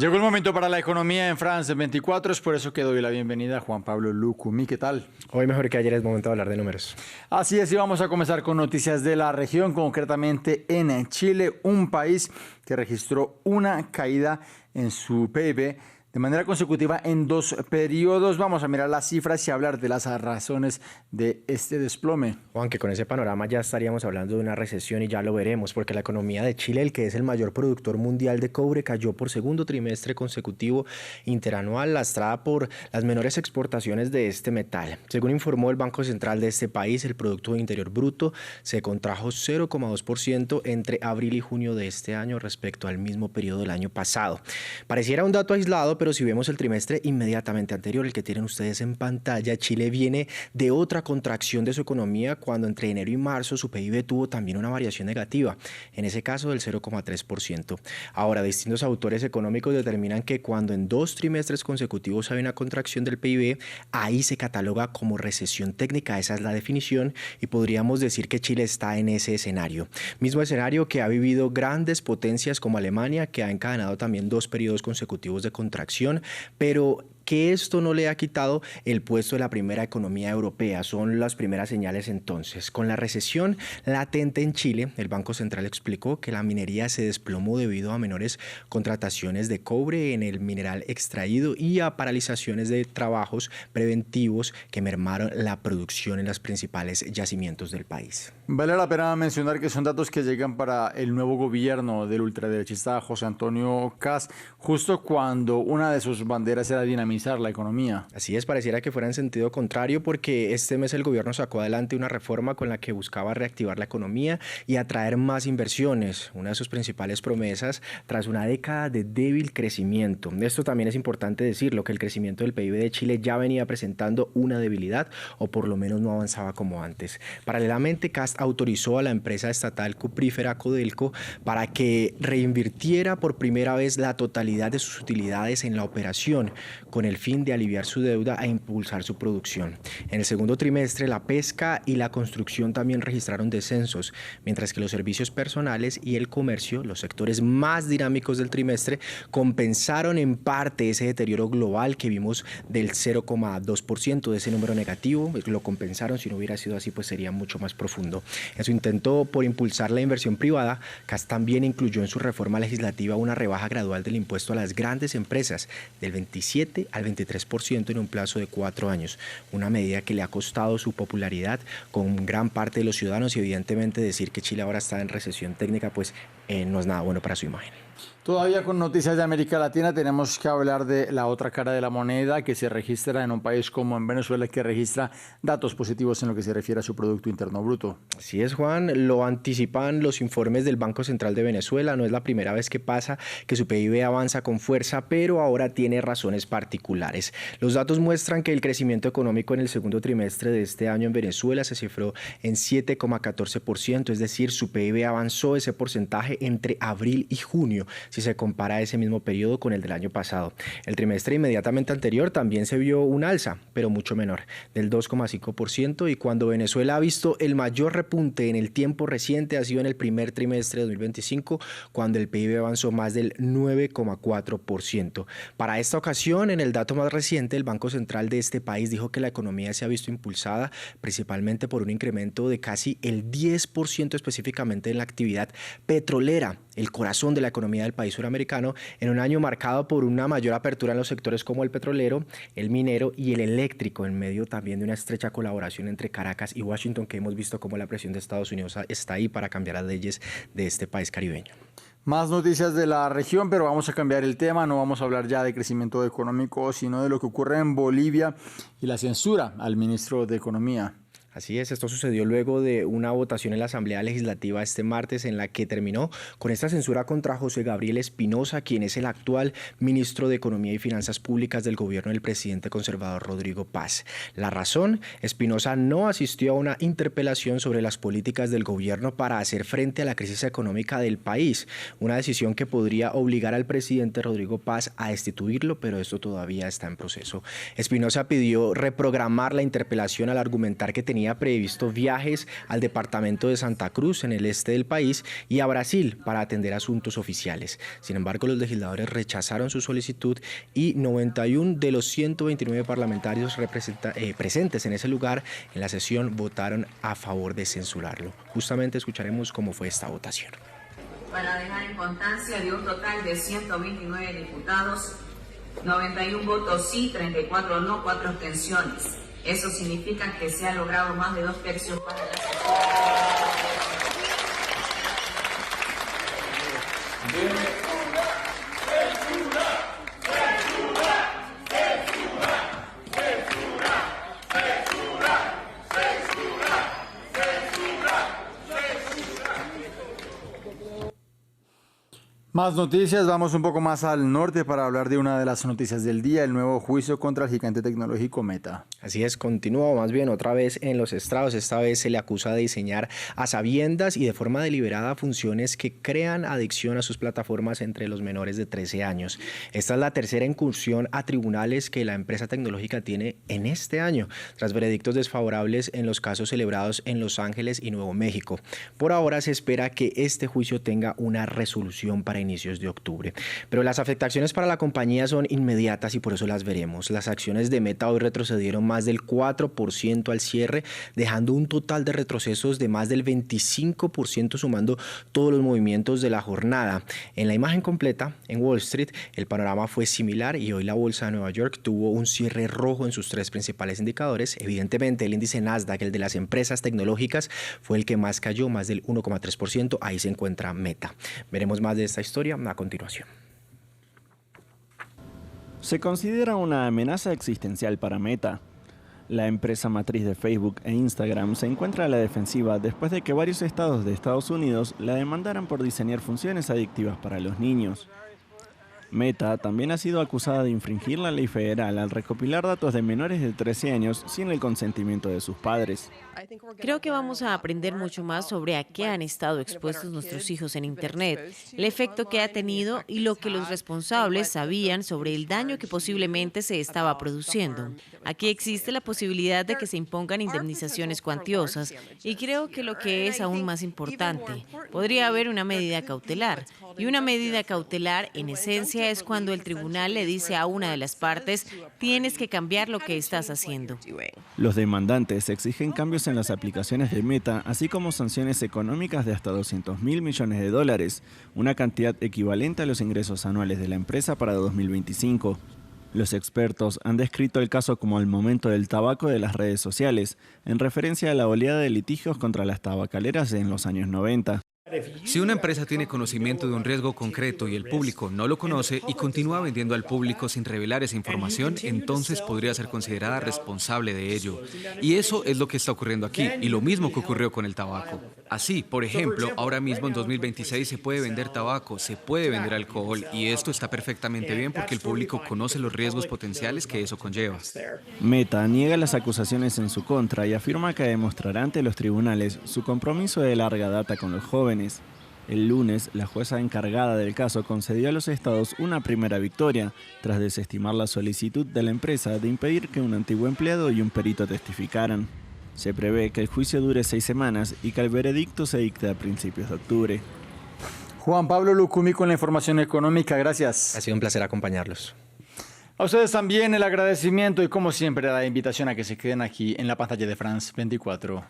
Llegó el momento para la economía en France 24, es por eso que doy la bienvenida a Juan Pablo Lucumí. ¿Qué tal? Hoy mejor que ayer es momento de hablar de números. Así es, y vamos a comenzar con noticias de la región, concretamente en Chile, un país que registró una caída en su PIB de manera consecutiva en 2 periodos. Vamos a mirar las cifras y hablar de las razones de este desplome. Juan, que con ese panorama ya estaríamos hablando de una recesión y ya lo veremos, porque la economía de Chile, el que es el mayor productor mundial de cobre, cayó por segundo trimestre consecutivo interanual, lastrada por las menores exportaciones de este metal. Según informó el Banco Central de este país, el Producto Interior Bruto se contrajo 0,2% entre abril y junio de este año respecto al mismo periodo del año pasado. Pareciera un dato aislado, pero si vemos el trimestre inmediatamente anterior, el que tienen ustedes en pantalla, Chile viene de otra contracción de su economía cuando entre enero y marzo su PIB tuvo también una variación negativa, en ese caso del 0,3%. Ahora, distintos autores económicos determinan que cuando en 2 trimestres consecutivos hay una contracción del PIB, ahí se cataloga como recesión técnica, esa es la definición, y podríamos decir que Chile está en ese escenario. Mismo escenario que ha vivido grandes potencias como Alemania, que ha encadenado también 2 periodos consecutivos de contracción, pero que esto no le ha quitado el puesto de la primera economía europea. Son las primeras señales entonces. Con la recesión latente en Chile, el Banco Central explicó que la minería se desplomó debido a menores contrataciones de cobre en el mineral extraído y a paralizaciones de trabajos preventivos que mermaron la producción en los principales yacimientos del país. Vale la pena mencionar que son datos que llegan para el nuevo gobierno del ultraderechista José Antonio Kast, justo cuando una de sus banderas era dinamizar la economía. Así es, pareciera que fuera en sentido contrario porque este mes el gobierno sacó adelante una reforma con la que buscaba reactivar la economía y atraer más inversiones, una de sus principales promesas tras una década de débil crecimiento. Esto también es importante decirlo, que el crecimiento del PIB de Chile ya venía presentando una debilidad o por lo menos no avanzaba como antes. Paralelamente, Kast autorizó a la empresa estatal cuprífera Codelco para que reinvirtiera por primera vez la totalidad de sus utilidades en la operación, con el fin de aliviar su deuda e impulsar su producción. En el segundo trimestre, la pesca y la construcción también registraron descensos, mientras que los servicios personales y el comercio, los sectores más dinámicos del trimestre, compensaron en parte ese deterioro global que vimos del 0,2% de ese número negativo. Lo compensaron, si no hubiera sido así, pues sería mucho más profundo. En su intento por impulsar la inversión privada, Kast también incluyó en su reforma legislativa una rebaja gradual del impuesto a las grandes empresas del 27 al 23% en un plazo de 4 años, una medida que le ha costado su popularidad con gran parte de los ciudadanos, y evidentemente decir que Chile ahora está en recesión técnica pues no es nada bueno para su imagen. Todavía con noticias de América Latina tenemos que hablar de la otra cara de la moneda que se registra en un país como en Venezuela, que registra datos positivos en lo que se refiere a su Producto Interno Bruto. Así es, Juan, lo anticipan los informes del Banco Central de Venezuela. No es la primera vez que pasa que su PIB avanza con fuerza, pero ahora tiene razones particulares. Los datos muestran que el crecimiento económico en el segundo trimestre de este año en Venezuela se cifró en 7,14%, es decir, su PIB avanzó ese porcentaje entre abril y junio, si se compara ese mismo periodo con el del año pasado. El trimestre inmediatamente anterior también se vio un alza, pero mucho menor, del 2,5%, y cuando Venezuela ha visto el mayor repunte en el tiempo reciente ha sido en el primer trimestre de 2025, cuando el PIB avanzó más del 9,4%. Para esta ocasión, en el dato más reciente, el Banco Central de este país dijo que la economía se ha visto impulsada principalmente por un incremento de casi el 10% específicamente en la actividad petrolera, el corazón de la economía del país suramericano, en un año marcado por una mayor apertura en los sectores como el petrolero, el minero y el eléctrico, en medio también de una estrecha colaboración entre Caracas y Washington, que hemos visto cómo la presión de Estados Unidos está ahí para cambiar las leyes de este país caribeño. Más noticias de la región, pero vamos a cambiar el tema. No vamos a hablar ya de crecimiento económico, sino de lo que ocurre en Bolivia y la censura al ministro de Economía. Así es, esto sucedió luego de una votación en la Asamblea Legislativa este martes en la que terminó con esta censura contra José Gabriel Espinosa, quien es el actual ministro de Economía y Finanzas Públicas del gobierno del presidente conservador Rodrigo Paz. La razón: Espinosa no asistió a una interpelación sobre las políticas del gobierno para hacer frente a la crisis económica del país, una decisión que podría obligar al presidente Rodrigo Paz a destituirlo, pero esto todavía está en proceso. Espinosa pidió reprogramar la interpelación al argumentar que tenía tenía previsto viajes al departamento de Santa Cruz, en el este del país, y a Brasil para atender asuntos oficiales. Sin embargo, los legisladores rechazaron su solicitud y 91 de los 129 parlamentarios presentes en ese lugar en la sesión votaron a favor de censurarlo. Justamente escucharemos cómo fue esta votación. Para dejar en constancia de un total de 129 diputados, 91 votos sí, 34 no, 4 abstenciones. Eso significa que se ha logrado más de 2/3 para la sesión. Más noticias, vamos un poco más al norte para hablar de una de las noticias del día, el nuevo juicio contra el gigante tecnológico Meta. Así es, continúa más bien otra vez en los estrados. Esta vez se le acusa de diseñar a sabiendas y de forma deliberada funciones que crean adicción a sus plataformas entre los menores de 13 años. Esta es la tercera incursión a tribunales que la empresa tecnológica tiene en este año, tras veredictos desfavorables en los casos celebrados en Los Ángeles y Nuevo México. Por ahora se espera que este juicio tenga una resolución para inicios de octubre. Pero las afectaciones para la compañía son inmediatas y por eso las veremos. Las acciones de Meta hoy retrocedieron más del 4% al cierre, dejando un total de retrocesos de más del 25%, sumando todos los movimientos de la jornada. En la imagen completa, en Wall Street, el panorama fue similar y hoy la bolsa de Nueva York tuvo un cierre rojo en sus 3 principales indicadores. Evidentemente, el índice Nasdaq, el de las empresas tecnológicas, fue el que más cayó, más del 1,3%. Ahí se encuentra Meta. Veremos más de esta historia a continuación. Se considera una amenaza existencial para Meta. La empresa matriz de Facebook e Instagram se encuentra a la defensiva después de que varios estados de Estados Unidos la demandaran por diseñar funciones adictivas para los niños. Meta también ha sido acusada de infringir la ley federal al recopilar datos de menores de 13 años sin el consentimiento de sus padres. Creo que vamos a aprender mucho más sobre a qué han estado expuestos nuestros hijos en Internet, el efecto que ha tenido y lo que los responsables sabían sobre el daño que posiblemente se estaba produciendo. Aquí existe la posibilidad de que se impongan indemnizaciones cuantiosas y creo que lo que es aún más importante, podría haber una medida cautelar. Y una medida cautelar, en esencia, es cuando el tribunal le dice a una de las partes, tienes que cambiar lo que estás haciendo. Los demandantes exigen cambios en las aplicaciones de Meta, así como sanciones económicas de hasta $200.000 millones, una cantidad equivalente a los ingresos anuales de la empresa para 2025. Los expertos han descrito el caso como el momento del tabaco de las redes sociales, en referencia a la oleada de litigios contra las tabacaleras en los años 90. Si una empresa tiene conocimiento de un riesgo concreto y el público no lo conoce y continúa vendiendo al público sin revelar esa información, entonces podría ser considerada responsable de ello. Y eso es lo que está ocurriendo aquí, y lo mismo que ocurrió con el tabaco. Así, por ejemplo, ahora mismo en 2026 se puede vender tabaco, se puede vender alcohol, y esto está perfectamente bien porque el público conoce los riesgos potenciales que eso conlleva. Meta niega las acusaciones en su contra y afirma que demostrará ante los tribunales su compromiso de larga data con los jóvenes. El lunes, la jueza encargada del caso concedió a los estados una primera victoria, tras desestimar la solicitud de la empresa de impedir que un antiguo empleado y un perito testificaran. Se prevé que el juicio dure 6 semanas y que el veredicto se dicte a principios de octubre. Juan Pablo Lucumí con la información económica, gracias. Ha sido un placer acompañarlos. A ustedes también el agradecimiento y como siempre la invitación a que se queden aquí en la pantalla de France 24.